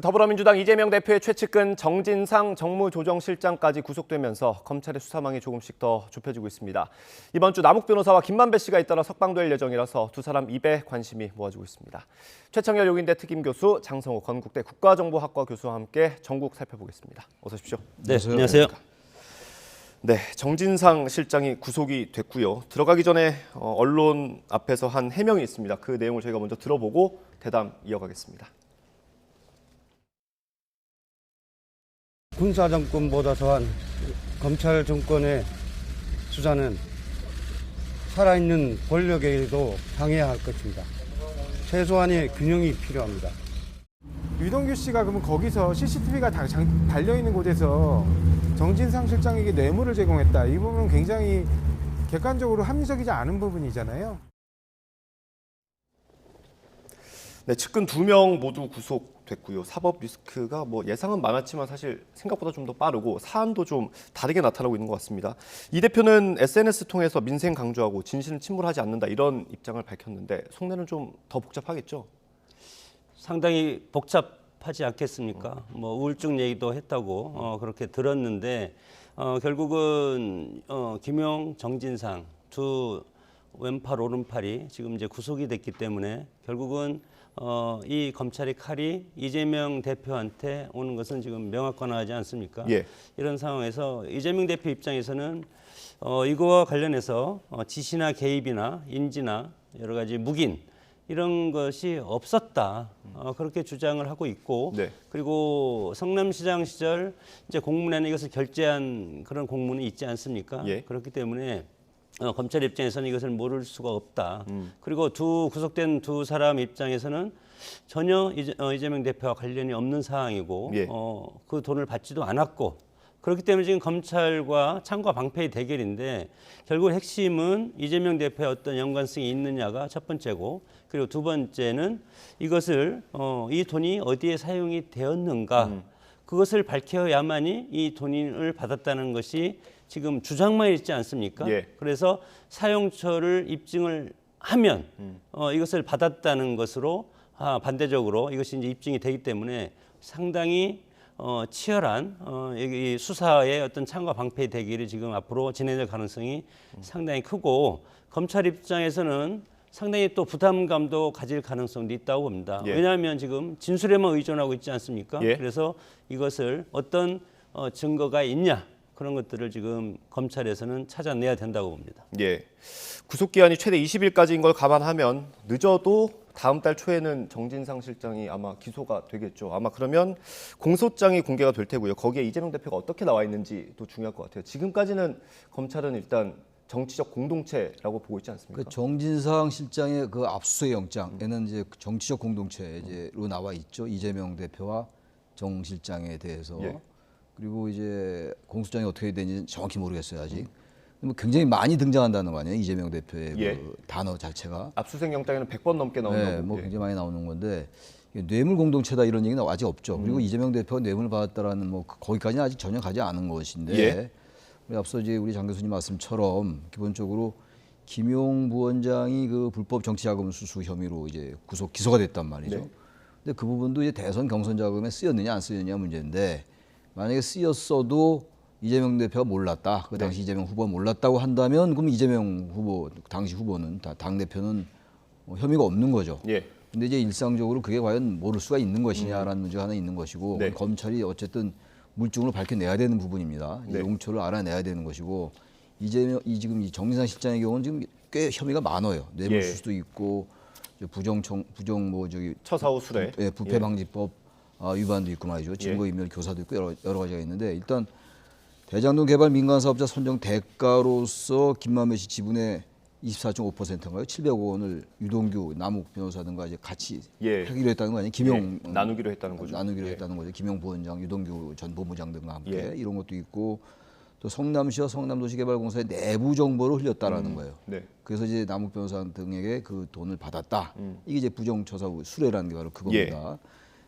더불어민주당 이재명 대표의 최측근 정진상 정무조정실장까지 구속되면서 검찰의 수사망이 조금씩 더 좁혀지고 있습니다. 이번 주 남욱 변호사와 김만배 씨가 잇따라 석방될 예정이라서 두 사람 입에 관심이 모아지고 있습니다. 최창열 용인대 특임교수, 장성호 건국대 국가정보학과 교수와 함께 전국 살펴보겠습니다. 어서 오십시오. 네, 안녕하세요. 네, 정진상 실장이 구속이 됐고요. 들어가기 전에 언론 앞에서 한 해명이 있습니다. 그 내용을 저희가 먼저 들어보고 대담 이어가겠습니다. 군사정권보다 더한 검찰 정권의 수사는 살아있는 권력에도 당해야 할 것입니다. 최소한의 균형이 필요합니다. 유동규 씨가 그러면 거기서 CCTV가 달려있는 곳에서 정진상 실장에게 뇌물을 제공했다. 이 부분은 굉장히 객관적으로 합리적이지 않은 부분이잖아요. 네, 측근 2명 모두 구속됐고요. 사법 리스크가 예상은 많았지만 사실 생각보다 좀 더 빠르고 사안도 좀 다르게 나타나고 있는 것 같습니다. 이 대표는 SNS 통해서 민생 강조하고 진실은 침몰하지 않는다 이런 입장을 밝혔는데 속내는 좀 더 복잡하겠죠? 상당히 복잡하지 않겠습니까? 우울증 얘기도 했다고 그렇게 들었는데 결국은 김용, 정진상 두 왼팔 오른팔이 지금 이제 구속이 됐기 때문에 결국은 이 검찰의 칼이 이재명 대표한테 오는 것은 지금 명확관하지 않습니까? 예. 이런 상황에서 이재명 대표 입장에서는 이거와 관련해서 지시나 개입이나 인지나 여러 가지 묵인 이런 것이 없었다. 그렇게 주장을 하고 있고, 네. 그리고 성남시장 시절 이제 공문에는 이것을 결재한 그런 공문이 있지 않습니까? 예. 그렇기 때문에 검찰 입장에서는 이것을 모를 수가 없다. 그리고 구속된 두 사람 입장에서는 전혀 이재명 대표와 관련이 없는 사항이고, 예. 그 돈을 받지도 않았고, 그렇기 때문에 지금 검찰과 창과 방패의 대결인데 결국 핵심은 이재명 대표의 어떤 연관성이 있느냐가 첫 번째고, 그리고 두 번째는 이것을 이 돈이 어디에 사용이 되었는가 그것을 밝혀야만이 이 돈을 받았다는 것이 지금 주장만 있지 않습니까? 예. 그래서 사용처를 입증을 하면 이것을 받았다는 것으로 반대적으로 이것이 이제 입증이 되기 때문에 상당히 치열한 이 수사의 어떤 창과 방패의 대결이 지금 앞으로 진행될 가능성이 상당히 크고, 검찰 입장에서는 상당히 또 부담감도 가질 가능성도 있다고 봅니다. 예. 왜냐하면 지금 진술에만 의존하고 있지 않습니까? 예. 그래서 이것을 어떤 증거가 있냐 그런 것들을 지금 검찰에서는 찾아내야 된다고 봅니다. 예. 구속 기한이 최대 20일까지인 걸 감안하면 늦어도 다음 달 초에는 정진상 실장이 아마 기소가 되겠죠. 아마 그러면 공소장이 공개가 될 테고요. 거기에 이재명 대표가 어떻게 나와 있는지도 중요할 것 같아요. 지금까지는 검찰은 일단 정치적 공동체라고 보고 있지 않습니까? 그 정진상 실장의 그 압수수색 영장에는 이제 정치적 공동체로 나와 있죠. 이재명 대표와 정 실장에 대해서. 예. 그리고 이제 공소장이 어떻게 되는지 정확히 모르겠어요 아직. 굉장히 많이 등장한다는 거 아니에요, 이재명 대표의 예. 그 단어 자체가. 압수수색 영장에는 100번 넘게 나온다고. 네, 예. 굉장히 많이 나오는 건데 뇌물 공동체다 이런 얘기는 아직 없죠. 그리고 이재명 대표가 뇌물 받았다라는 거기까지는 아직 전혀 가지 않은 것인데. 예. 앞서 이제 우리 장 교수님 말씀처럼 기본적으로 김용 부원장이 그 불법 정치자금 수수 혐의로 이제 기소가 됐단 말이죠. 네. 근데 그 부분도 이제 대선 경선 자금에 쓰였느냐 안 쓰였느냐 문제인데, 만약에 쓰였어도 이재명 대표가 몰랐다. 그 당시 이재명 후보가 몰랐다고 한다면 그럼 이재명 후보 당시 후보는 당 대표는 혐의가 없는 거죠. 예. 근데 이제 일상적으로 그게 과연 모를 수가 있는 것이냐라는 문제가 하나 있는 것이고, 네. 검찰이 어쨌든 물증으로 밝혀내야 되는 부분입니다. 네. 용처를 알아내야 되는 것이고, 지금 이 정진상 실장의 경우는 지금 꽤 혐의가 많아요. 뇌물 예. 수수도 있고, 처사후 수뢰. 부패방지법 위반도 있고 말이죠. 증거인멸 교사도 있고 여러 가지가 있는데, 일단 대장동 개발 민간 사업자 선정 대가로서 김만배 씨 지분의 24.5%인가요? 700억 원을 유동규, 남욱 변호사 등과 이제 같이 예. 하기로 했다는 거 아니에요? 김용 나누기로 했다는 거죠. 나누기로 예. 했다는 거죠. 김용 부원장, 유동규 전 본부장 등과 함께 예. 이런 것도 있고, 또 성남시와 성남도시개발공사의 내부 정보를 흘렸다라는 거예요. 네. 그래서 이제 남욱 변호사 등에게 그 돈을 받았다. 이게 이제 부정처사 수뢰라는 게 바로 그겁니다.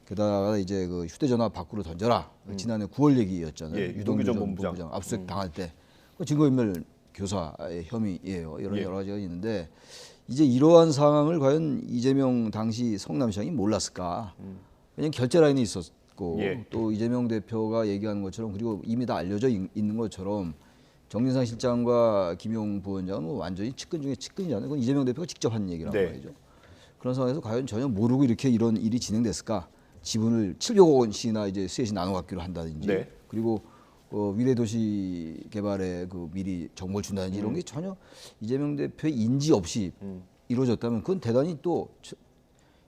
게다가 이제 그 휴대전화 밖으로 던져라. 지난해 9월 얘기였잖아요. 예, 유동규 전 본부장. 압수수색 당할 때 증거인멸 교사의 혐의예요. 여러 가지가 있는데, 이제 이러한 상황을 과연 이재명 당시 성남시장이 몰랐을까? 왜냐하면 결제 라인이 있었고 예. 또 이재명 대표가 얘기하는 것처럼 그리고 이미 다 알려져 있는 것처럼 정진상 실장과 김용 부원장은 뭐 완전히 측근 중에 측근이잖아요. 그건 이재명 대표가 직접 한 얘기란 네. 말이죠. 그런 상황에서 과연 전혀 모르고 이렇게 이런 일이 진행됐을까? 지분을 700억 원씩이나 이제 셋이 나눠 갖기로 한다든지 네. 그리고 위례도시 개발에 그 미리 정보를 준다든지 이런 게 전혀 이재명 대표의 인지 없이 이루어졌다면 그건 대단히 또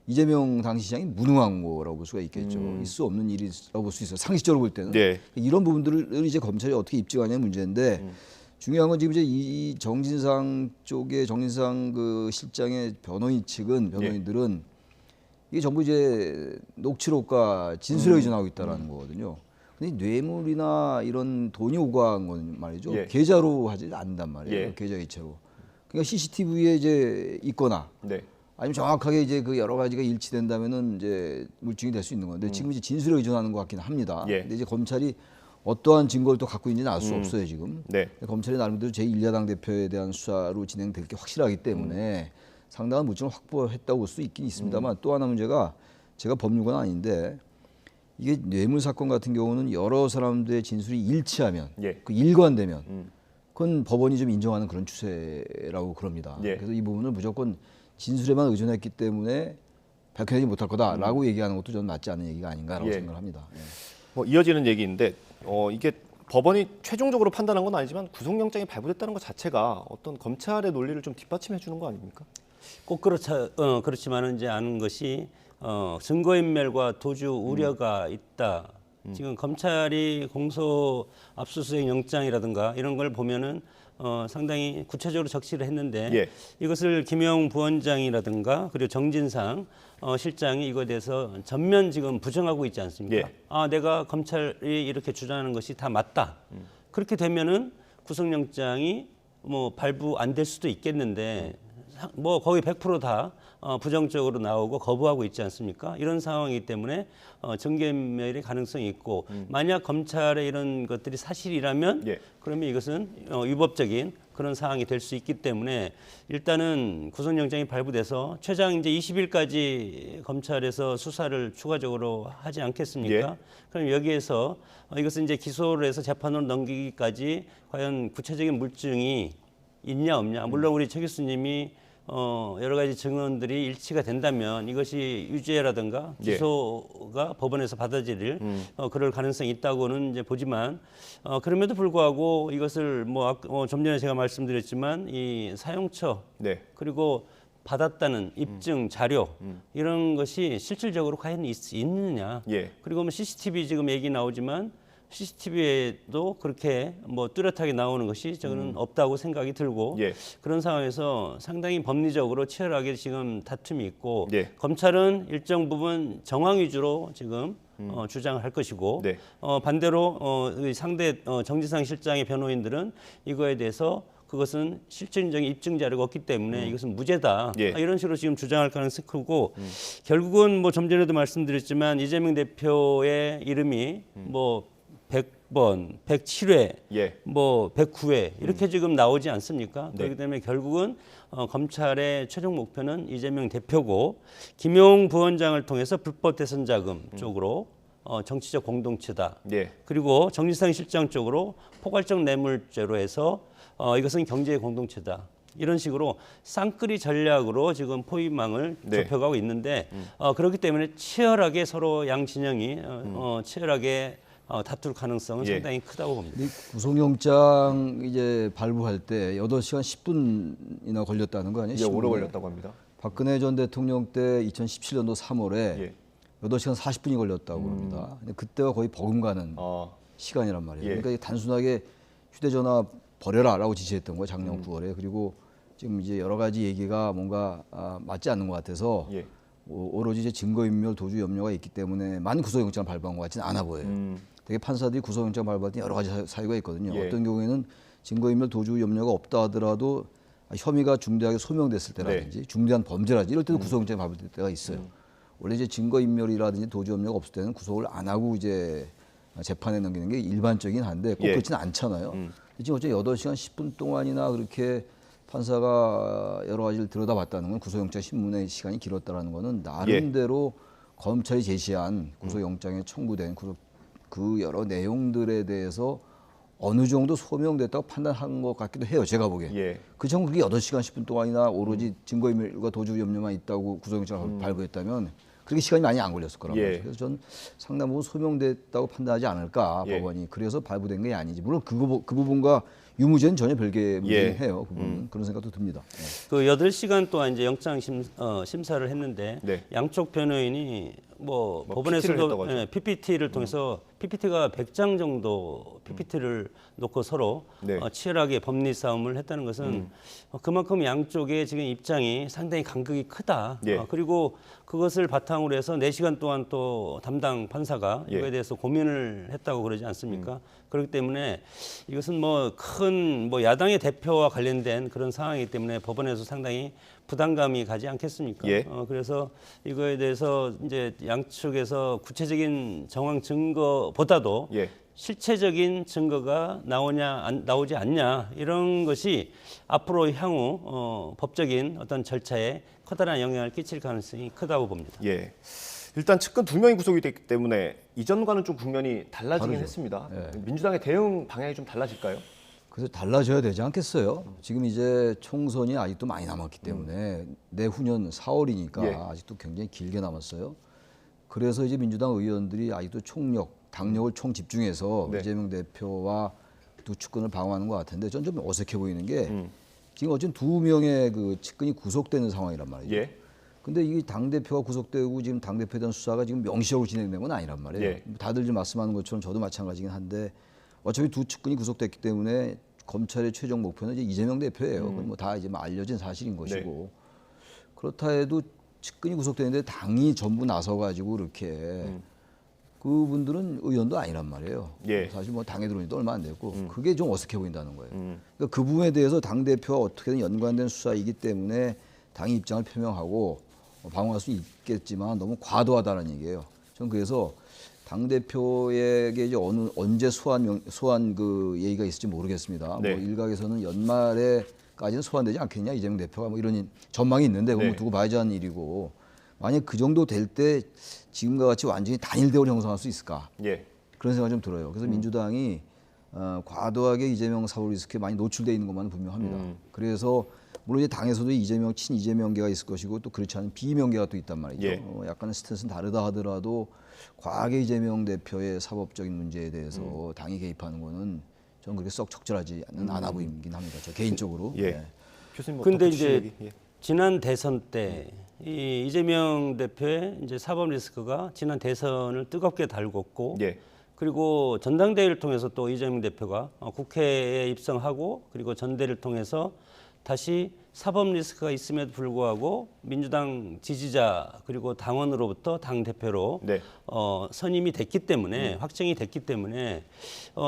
이재명 당시 시장이 무능한 거라고 볼 수가 있겠죠. 있을 수 없는 일이라고 볼 수 있어요. 상식적으로 볼 때는 네. 이런 부분들을 이제 검찰이 어떻게 입증하냐는 문제인데 중요한 건 지금 이제 이 정진상 쪽에 정진상 그 실장의 변호인들은 이게 전부 이제 녹취록과 진술에 의존하고 있다라는 거거든요. 근데 뇌물이나 이런 돈이 오가는 건 말이죠. 예. 계좌로 하지 않는단 말이에요. 예. 계좌 이체로. 그러니까 CCTV에 이제 있거나 네. 아니면 정확하게 이제 그 여러 가지가 일치된다면은 이제 물증이 될 수 있는 건데 지금 이제 진술에 의존하는 것 같긴 합니다. 예. 근데 이제 검찰이 어떠한 증거를 또 갖고 있는지는 알 수 없어요 지금. 네. 검찰이 나름대로 제1야당 대표에 대한 수사로 진행될 게 확실하기 때문에 상당한 물증을 확보했다고 볼 수 있긴 있습니다만 또 하나 문제가 제가 법률가는 아닌데 이게 뇌물 사건 같은 경우는 여러 사람들의 진술이 일치하면 예. 그 일관되면 그건 법원이 좀 인정하는 그런 추세라고 그럽니다. 예. 그래서 이 부분을 무조건 진술에만 의존했기 때문에 밝혀내지 못할 거다라고 얘기하는 것도 저는 맞지 않는 얘기가 아닌가라고 예. 생각을 합니다. 예. 뭐 이어지는 얘기인데 이게 법원이 최종적으로 판단한 건 아니지만 구속영장이 발부됐다는 것 자체가 어떤 검찰의 논리를 좀 뒷받침해 주는 거 아닙니까? 꼭 그렇지만은 이제 아는 것이 증거인멸과 도주 우려가 있다. 지금 검찰이 공소 압수수색 영장이라든가 이런 걸 보면은 상당히 구체적으로 적시를 했는데 예. 이것을 김영 부원장이라든가 그리고 정진상 실장이 이거에 대해서 전면 지금 부정하고 있지 않습니까? 예. 아, 내가 검찰이 이렇게 주장하는 것이 다 맞다. 그렇게 되면은 구속영장이 뭐 발부 안 될 수도 있겠는데 뭐 거의 100% 다 부정적으로 나오고 거부하고 있지 않습니까? 이런 상황이기 때문에 증거인멸의 가능성이 있고 만약 검찰의 이런 것들이 사실이라면 예. 그러면 이것은 위법적인 그런 상황이 될 수 있기 때문에 일단은 구속영장이 발부돼서 최장 이제 20일까지 검찰에서 수사를 추가적으로 하지 않겠습니까? 예. 그럼 여기에서 이것은 이제 기소를 해서 재판으로 넘기기까지 과연 구체적인 물증이 있냐 없냐. 물론 우리 최 교수님이 여러 가지 증언들이 일치가 된다면 이것이 유죄라든가 예. 기소가 법원에서 받아들일 그럴 가능성이 있다고는 이제 보지만 그럼에도 불구하고 이것을 좀 전에 제가 말씀드렸지만 이 사용처 네. 그리고 받았다는 입증 자료 이런 것이 실질적으로 과연 있느냐. 예. 그리고 뭐 CCTV 지금 얘기 나오지만 CCTV에도 그렇게 뭐 뚜렷하게 나오는 것이 저는 없다고 생각이 들고 예. 그런 상황에서 상당히 법리적으로 치열하게 지금 다툼이 있고 예. 검찰은 일정 부분 정황 위주로 지금 주장을 할 것이고 네. 반대로 이 상대 정진상 실장의 변호인들은 이거에 대해서 그것은 실질적인 입증 자료가 없기 때문에 이것은 무죄다. 예. 이런 식으로 지금 주장할 가능성이 크고 결국은 뭐 좀 전에도 말씀드렸지만 이재명 대표의 이름이 뭐 100번, 107회, 예. 뭐 109회 이렇게 지금 나오지 않습니까? 네. 그렇기 때문에 결국은 검찰의 최종 목표는 이재명 대표고 김용 부원장을 통해서 불법 대선 자금 쪽으로 정치적 공동체다. 예. 그리고 정진상 실장 쪽으로 포괄적 뇌물죄로 해서 이것은 경제의 공동체다. 이런 식으로 쌍끌이 전략으로 지금 포위망을 네. 좁혀가고 있는데 그렇기 때문에 치열하게 서로 양 진영이 치열하게 다툴 가능성은 예. 상당히 크다고 봅니다. 이 구속영장 이제 발부할 때 8시간 10분이나 걸렸다는 거 아니에요? 이제 오래 10분에? 걸렸다고 합니다. 박근혜 전 대통령 때 2017년도 3월에 예. 8시간 40분이 걸렸다고 합니다. 근데 그때와 거의 버금가는 시간이란 말이에요. 예. 그러니까 단순하게 휴대전화 버려라라고 지시했던 거예요. 작년 9월에. 그리고 지금 이제 여러 가지 얘기가 뭔가 맞지 않는 것 같아서 예. 오로지 이제 증거인멸 도주 염려가 있기 때문에만 구속영장을 발부한 것 같지는 않아 보여요. 되게 판사들이 구속영장 발부할 때 여러 가지 사유가 있거든요. 예. 어떤 경우에는 증거인멸 도주 염려가 없다 하더라도 혐의가 중대하게 소명됐을 때라든지 중대한 범죄라든지 이럴 때도 구속영장이 발부될 때가 있어요. 원래 이제 증거인멸이라든지 도주 염려가 없을 때는 구속을 안 하고 이제 재판에 넘기는 게 일반적이긴 한데 꼭 예. 그렇지는 않잖아요. 지금 어째 8시간 10분 동안이나 그렇게 판사가 여러 가지를 들여다봤다는 건 구속영장 신문의 시간이 길었다라는 거는 나름대로 검찰이 제시한 구속영장에 청구된 그 여러 내용들에 대해서 어느 정도 소명됐다고 판단한 것 같기도 해요. 제가 보기에. 예. 그렇지만 그게 8시간 10분 동안이나 오로지 증거인멸과 도주 염려만 있다고 구속영장을 발부했다면 그렇게 시간이 많이 안 걸렸을 거란 예. 말이죠. 그래서 전 상당 부분 소명됐다고 판단하지 않을까 예. 법원이. 그래서 발부된 게 아니지. 물론 그 부분과 유무죄는 전혀 별개의 문제긴 해요. 그 부분은. 그런 생각도 듭니다. 네. 그 8시간 동안 이제 영장 심사를 했는데 네. 양쪽 변호인이 뭐 PPT를 법원에서도 했다고 하죠. PPT를 통해서 PPT가 100장 정도 PPT를 놓고 서로 네. 치열하게 법리 싸움을 했다는 것은 그만큼 양쪽의 지금 입장이 상당히 간극이 크다. 예. 그리고 그것을 바탕으로 해서 4시간 동안 또 담당 판사가 예. 이거에 대해서 고민을 했다고 그러지 않습니까? 그렇기 때문에 이것은 뭐 큰 뭐 야당의 대표와 관련된 그런 상황이기 때문에 법원에서 상당히 부담감이 가지 않겠습니까? 예. 그래서 이거에 대해서 이제 양측에서 구체적인 정황 증거보다도 예. 실체적인 증거가 나오지 않냐 이런 것이 앞으로 향후 법적인 어떤 절차에 커다란 영향을 끼칠 가능성이 크다고 봅니다. 예. 일단 측근 2명이 구속이 됐기 때문에 이전과는 좀 국면이 달라지긴 다르죠. 했습니다. 예. 민주당의 대응 방향이 좀 달라질까요? 그래서 달라져야 되지 않겠어요? 지금 이제 총선이 아직도 많이 남았기 때문에 내후년 4월이니까 예. 아직도 굉장히 길게 남았어요. 그래서 이제 민주당 의원들이 아직도 당력을 총 집중해서 네. 이재명 대표와 두 측근을 방어하는 것 같은데 전 좀 어색해 보이는 게 지금 어쨌든 2명의 그 측근이 구속되는 상황이란 말이죠. 예. 근데 이 당대표가 구속되고 지금 당대표에 대한 수사가 지금 명시적으로 진행된 건 아니란 말이에요. 예. 다들 지금 말씀하는 것처럼 저도 마찬가지긴 한데 어차피 두 측근이 구속됐기 때문에 검찰의 최종 목표는 이제 이재명 대표예요. 그건 뭐 다 이제 뭐 알려진 사실인 것이고 그렇다 해도 측근이 구속되는데 당이 전부 나서 가지고 이렇게 그분들은 의원도 아니란 말이에요. 예. 사실 뭐 당에 들어온 지도 얼마 안 됐고 그게 좀 어색해 보인다는 거예요. 음. 그러니까 그 부분에 대해서 당 대표와 어떻게든 연관된 수사이기 때문에 당이 입장을 표명하고 방어할 수 있겠지만 너무 과도하다는 얘기예요. 전 그래서 당 대표에게 이제 언제 소환 그 얘기가 있을지 모르겠습니다. 네. 뭐 일각에서는 연말에까지는 소환되지 않겠냐 이재명 대표가 뭐 이런 전망이 있는데 그건 네. 뭐 두고 봐야지 하는 일이고 만약 그 정도 될 때 지금과 같이 완전히 단일 대우를 형성할 수 있을까 예. 그런 생각이 좀 들어요. 그래서 민주당이 과도하게 이재명 사법 리스크에 많이 노출돼 있는 것만은 분명합니다. 그래서 물론 이제 당에서도 친 이재명계가 있을 것이고 또 그렇지 않은 비명계가 또 있단 말이죠. 예. 약간은 스탠스는 다르다 하더라도 과하게 이재명 대표의 사법적인 문제에 대해서 당이 개입하는 거는 저는 그렇게 썩 적절하지 않아 보이긴 합니다. 저 개인적으로. 예. 네. 교수님 뭐 근데 덧붙이실 이제 얘기? 예. 지난 대선 때 이 이재명 대표의 이제 사법 리스크가 지난 대선을 뜨겁게 달궜고 예. 그리고 전당대회를 통해서 또 이재명 대표가 국회에 입성하고 그리고 전대를 통해서 다시 사법 리스크가 있음에도 불구하고 민주당 지지자 그리고 당원으로부터 당 대표로 네. 선임이 됐기 때문에 확정이 됐기 때문에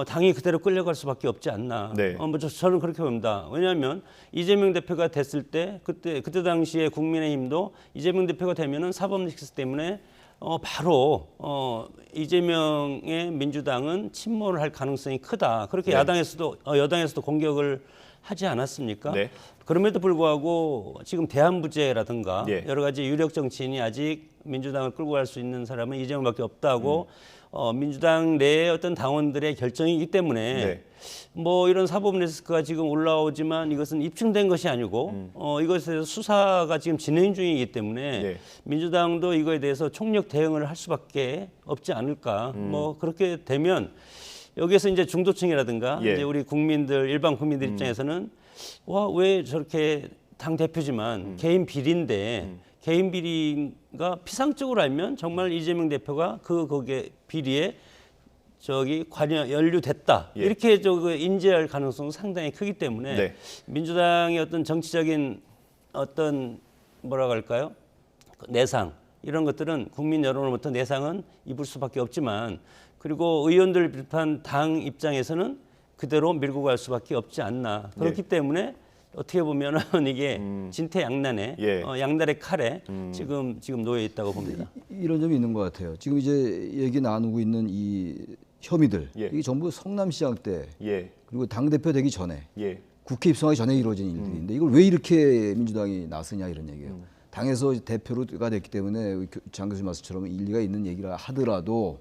당이 그대로 끌려갈 수밖에 없지 않나. 네. 저는 그렇게 봅니다. 왜냐하면 이재명 대표가 됐을 때 그때 당시에 국민의힘도 이재명 대표가 되면은 사법 리스크 때문에 바로 이재명의 민주당은 침몰을 할 가능성이 크다. 그렇게 네. 여당에서도 공격을 하지 않았습니까? 네. 그럼에도 불구하고 지금 대한부재라든가 예. 여러 가지 유력 정치인이 아직 민주당을 끌고 갈 수 있는 사람은 이재명밖에 없다고 민주당 내의 어떤 당원들의 결정이기 때문에 네. 뭐 이런 사법 리스크가 지금 올라오지만 이것은 입증된 것이 아니고 이것에 대해서 수사가 지금 진행 중이기 때문에 네. 민주당도 이거에 대해서 총력 대응을 할 수밖에 없지 않을까. 뭐 그렇게 되면 여기에서 이제 중도층이라든가 예. 이제 우리 일반 국민들 입장에서는 와, 왜 저렇게 당 대표지만 개인 비리인데 개인 비리가 피상적으로 알면 정말 이재명 대표가 거기에 비리에 연루됐다. 예. 이렇게 인지할 가능성은 상당히 크기 때문에 네. 민주당의 어떤 정치적인 어떤 뭐라고 할까요? 내상 이런 것들은 국민 여론으로부터 내상은 입을 수밖에 없지만 그리고 의원들 비롯한 당 입장에서는 그대로 밀고 갈 수밖에 없지 않나. 그렇기 때문에 어떻게 보면은 이게 진퇴양난의 예. 양날의 칼에 지금 놓여 있다고 봅니다. 이런 점이 있는 것 같아요. 지금 이제 얘기 나누고 있는 이 혐의들 예. 이게 전부 성남시장 때 예. 그리고 당 대표 되기 전에 예. 국회 입성하기 전에 이루어진 일들인데 이걸 왜 이렇게 민주당이 나서냐 이런 얘기예요. 당에서 대표가 됐기 때문에 장 교수님 말씀처럼 일리가 있는 얘기라 하더라도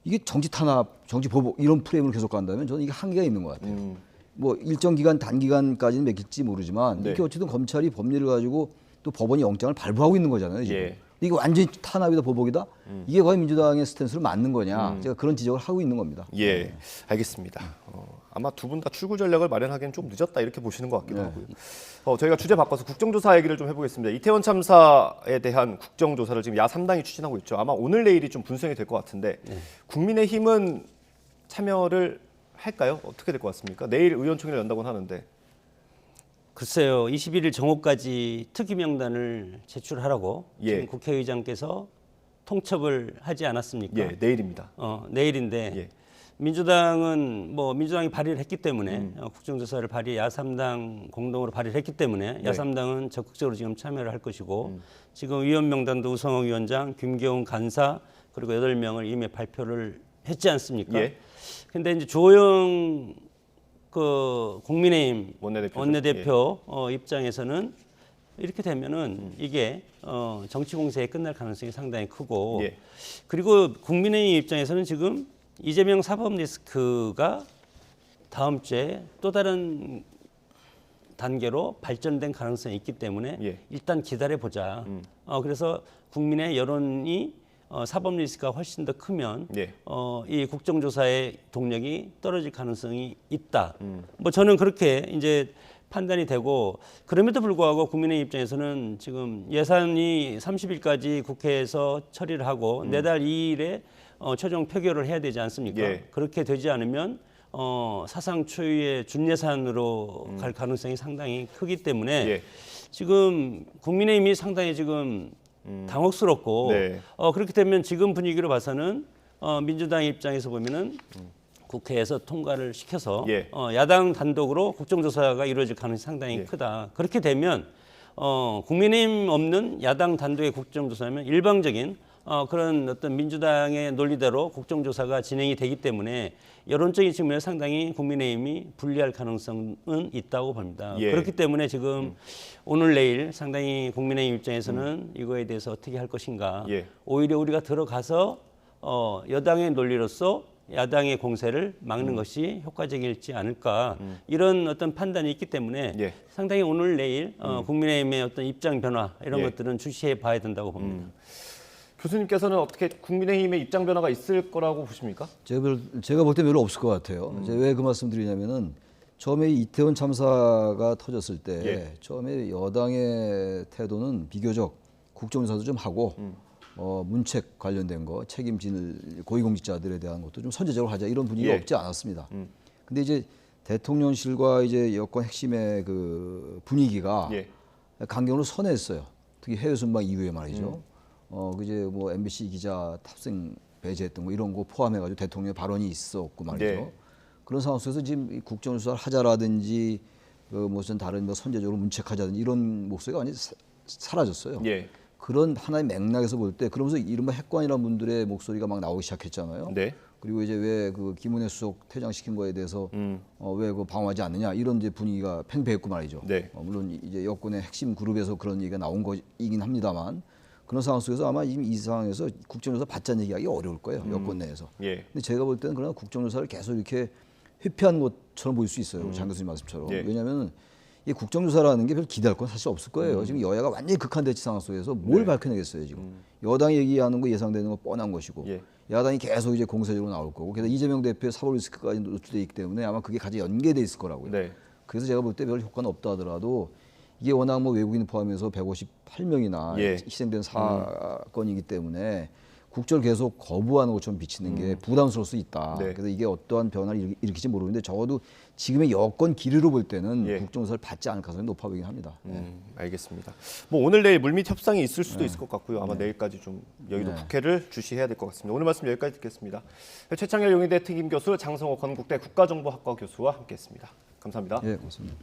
이게 정치 탄압, 정치 보복 이런 프레임을 계속 간다면 저는 이게 한계가 있는 것 같아요. 뭐 일정 기간 단기간까지는 맥힐지 모르지만 네. 이게 어쨌든 검찰이 법리를 가지고 또 법원이 영장을 발부하고 있는 거잖아요. 지금. 예. 이게 완전히 탄압이다 보복이다. 이게 과연 민주당의 스탠스로 맞는 거냐. 제가 그런 지적을 하고 있는 겁니다. 예, 알겠습니다. 아마 두 분 다 출구 전략을 마련하기엔 좀 늦었다 이렇게 보시는 것 같기도 네. 하고요. 저희가 주제 바꿔서 국정조사 얘기를 좀 해보겠습니다. 이태원 참사에 대한 국정조사를 지금 야3당이 추진하고 있죠. 아마 오늘 내일이 좀 분석이 될 것 같은데 국민의힘은 참여를 할까요? 어떻게 될 것 같습니까? 내일 의원총회를 연다고는 하는데. 글쎄요, 21일 정오까지 특위 명단을 제출하라고 예. 지금 국회의장께서 통첩을 하지 않았습니까? 예, 내일입니다. 내일인데 예. 민주당은 뭐 민주당이 발의를 했기 때문에 국정조사를 야3당 공동으로 발의를 했기 때문에 네. 야3당은 적극적으로 지금 참여를 할 것이고 지금 위원 명단도 우성호 위원장, 김경훈 간사 그리고 8명을 이미 발표를 했지 않습니까? 예. 근데 이제 조영 국민의힘 원내대표죠. 원내대표 입장에서는 이렇게 되면은 이게 정치 공세에 끝날 가능성이 상당히 크고 예. 그리고 국민의힘 입장에서는 지금 이재명 사법 리스크가 다음 주에 또 다른 단계로 발전된 가능성이 있기 때문에 예. 일단 기다려 보자. 그래서 국민의 여론이 사법 리스크가 훨씬 더 크면 예. 이 국정조사의 동력이 떨어질 가능성이 있다. 뭐 저는 그렇게 이제 판단이 되고 그럼에도 불구하고 국민의 입장에서는 지금 예산이 30일까지 국회에서 처리를 하고 내달 2일에 최종 표결을 해야 되지 않습니까? 예. 그렇게 되지 않으면 사상 초유의 준예산으로 갈 가능성이 상당히 크기 때문에 예. 지금 국민의힘이 상당히 지금 당혹스럽고 네. 그렇게 되면 지금 분위기로 봐서는 민주당 입장에서 보면은 국회에서 통과를 시켜서 예. 야당 단독으로 국정조사가 이루어질 가능성이 상당히 예. 크다. 그렇게 되면 국민의힘 없는 야당 단독의 국정조사면 일방적인 그런 어떤 민주당의 논리대로 국정조사가 진행이 되기 때문에 여론적인 측면에서 상당히 국민의힘이 불리할 가능성은 있다고 봅니다. 예. 그렇기 때문에 지금 오늘 내일 상당히 국민의힘 입장에서는 이거에 대해서 어떻게 할 것인가. 예. 오히려 우리가 들어가서 여당의 논리로서 야당의 공세를 막는 것이 효과적일지 않을까 이런 어떤 판단이 있기 때문에 예. 상당히 오늘 내일 국민의힘의 어떤 입장 변화 이런 예. 것들은 주시해 봐야 된다고 봅니다. 교수님께서는 어떻게 국민의힘의 입장 변화가 있을 거라고 보십니까? 제가 볼 때 별로 없을 것 같아요. 왜 그 말씀 드리냐면은 처음에 이태원 참사가 터졌을 때 예. 처음에 여당의 태도는 비교적 국정조사도 좀 하고 문책 관련된 거 책임질 고위공직자들에 대한 것도 좀 선제적으로 하자 이런 분위기가 예. 없지 않았습니다. 근데 이제 대통령실과 이제 여권 핵심의 그 분위기가 예. 강경으로 선회했어요. 특히 해외 순방 이후에 말이죠. 그제 뭐 MBC 기자 탑승 배제했던 거 이런 거 포함해가지고 대통령 발언이 있었고 말이죠. 네. 그런 상황 속에서 지금 이 국정조사를 하자라든지 그 무슨 다른 뭐 선제적으로 문책하자든지 이런 목소리가 완전히 사라졌어요. 예. 그런 하나의 맥락에서 볼 때 그러면서 이른바 핵관이라는 분들의 목소리가 막 나오기 시작했잖아요. 네. 그리고 이제 왜 그 김은혜 수석 퇴장시킨 거에 대해서 왜 그 방어하지 않느냐 이런 이제 분위기가 팽배했고 말이죠. 네. 물론 이제 여권의 핵심 그룹에서 그런 얘기가 나온 거이긴 합니다만 그런 상황 속에서 아마 지금 이 상황에서 국정조사 받자는 얘기하기 어려울 거예요. 여권 내에서. 예. 근데 제가 볼 때는 그러나 국정조사를 계속 이렇게 회피한 것처럼 보일 수 있어요. 장 교수님 말씀처럼. 예. 왜냐하면 이 국정조사라는 게 별 기대할 건 사실 없을 거예요. 지금 여야가 완전히 극한 대치 상황 속에서 뭘 밝혀내겠어요 지금. 여당이 얘기하는 거 예상되는 거 뻔한 것이고 예. 야당이 계속 이제 공세적으로 나올 거고 그래서 이재명 대표의 사법 리스크까지 노출돼 있기 때문에 아마 그게 같이 연계돼 있을 거라고요. 네. 그래서 제가 볼 때 별 효과는 없다 하더라도 이게 워낙 뭐 외국인 포함해서 158명이나 예. 희생된 사건이기 때문에 국조를 계속 거부하는 것처럼 비치는 게 부담스러울 수 있다. 네. 그래서 이게 어떠한 변화를 일으킬지 모르는데 적어도 지금의 여권 기류로 볼 때는 예. 국정조사를 받지 않을 가능성이 높아 보이긴 합니다. 알겠습니다. 뭐 오늘 내일 물밑 협상이 있을 수도 있을 것 같고요. 아마 내일까지 좀 여의도 국회를 주시해야 될 것 같습니다. 오늘 말씀 여기까지 듣겠습니다. 최창렬 용의대 특임 교수, 장성호 건국대 국가정보학과 교수와 함께했습니다. 감사합니다. 예, 고맙습니다.